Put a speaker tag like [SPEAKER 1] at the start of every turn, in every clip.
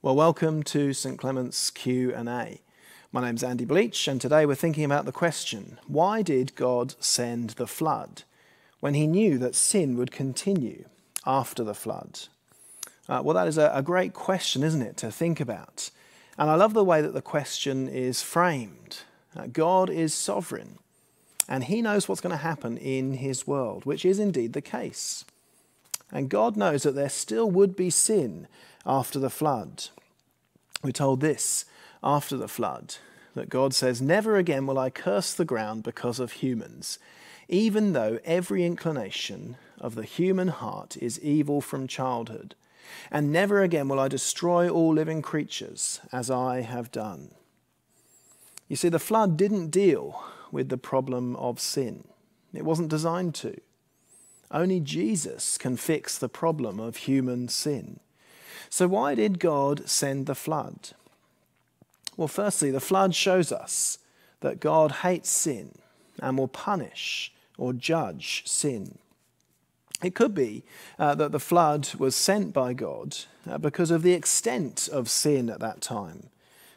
[SPEAKER 1] Well, welcome to St. Clement's Q&A. My name's Andy Bleach, and today we're thinking about the question, why did God send the flood when he knew that sin would continue after the flood? Well, that is a great question, isn't it, to think about. And I love the way that the question is framed. God is sovereign, and he knows what's going to happen in his world, which is indeed the case. And God knows that there still would be sin after the flood. We're told this after the flood, that God says, "Never again will I curse the ground because of humans, even though every inclination of the human heart is evil from childhood. And never again will I destroy all living creatures as I have done." You see, the flood didn't deal with the problem of sin. It wasn't designed to. Only Jesus can fix the problem of human sin. So why did God send the flood? Well, firstly, the flood shows us that God hates sin and will punish or judge sin. It could be that the flood was sent by God because of the extent of sin at that time.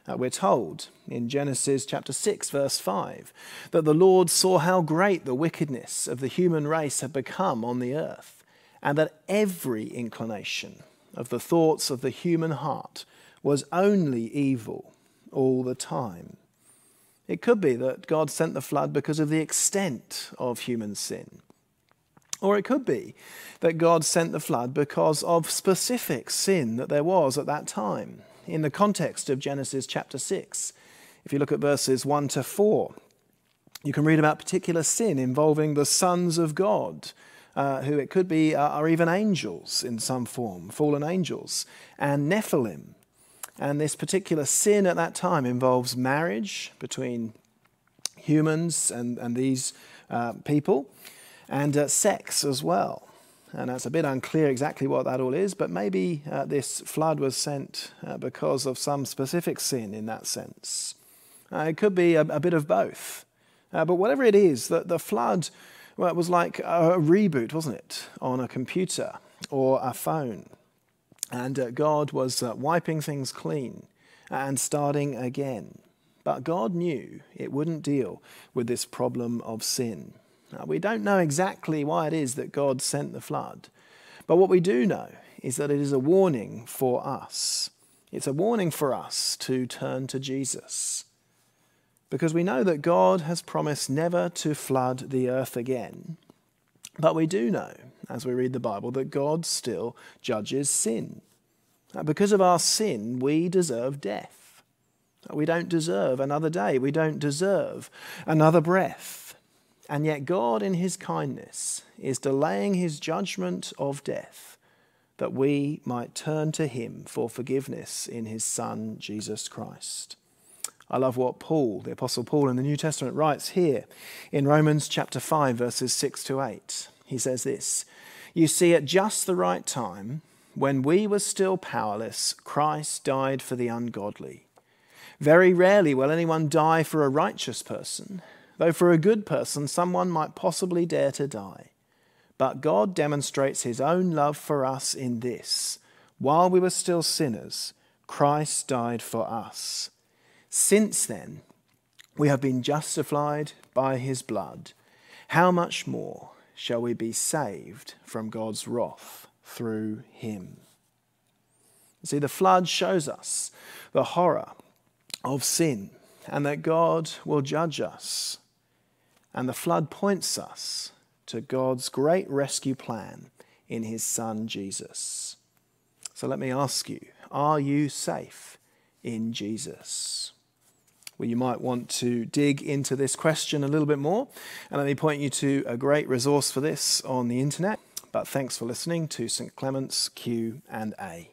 [SPEAKER 1] We're told in Genesis chapter 6, verse 5, that the Lord saw how great the wickedness of the human race had become on the earth, and that every inclination of the thoughts of the human heart was only evil all the time. It could be that God sent the flood because of the extent of human sin. Or it could be that God sent the flood because of specific sin that there was at that time. In the context of Genesis chapter 6, if you look at verses 1 to 4, you can read about particular sin involving the sons of God, who it could be are even angels in some form, fallen angels, and Nephilim. And this particular sin at that time involves marriage between humans and these people, and sex as well. And it's a bit unclear exactly what that all is, but maybe this flood was sent because of some specific sin in that sense. It could be a bit of both. But whatever it is, the flood was like a reboot, wasn't it, on a computer or a phone. And God was wiping things clean and starting again. But God knew it wouldn't deal with this problem of sin. Now, we don't know exactly why it is that God sent the flood, but what we do know is that it is a warning for us. It's a warning for us to turn to Jesus, because we know that God has promised never to flood the earth again. But we do know, as we read the Bible, that God still judges sin. Because of our sin, we deserve death. We don't deserve another day. We don't deserve another breath. And yet God, in his kindness, is delaying his judgment of death, that we might turn to him for forgiveness in his Son, Jesus Christ. I love what Paul, the Apostle Paul in the New Testament, writes here in Romans chapter 5, verses 6 to 8. He says this, "You see, at just the right time, when we were still powerless, Christ died for the ungodly. Very rarely will anyone die for a righteous person, though for a good person someone might possibly dare to die. But God demonstrates his own love for us in this: while we were still sinners, Christ died for us. Since then, we have been justified by his blood. How much more shall we be saved from God's wrath through him?" See, the flood shows us the horror of sin and that God will judge us. And the flood points us to God's great rescue plan in his Son, Jesus. So let me ask you, are you safe in Jesus? Well, you might want to dig into this question a little bit more, and let me point you to a great resource for this on the internet. But thanks for listening to St. Clement's Q&A.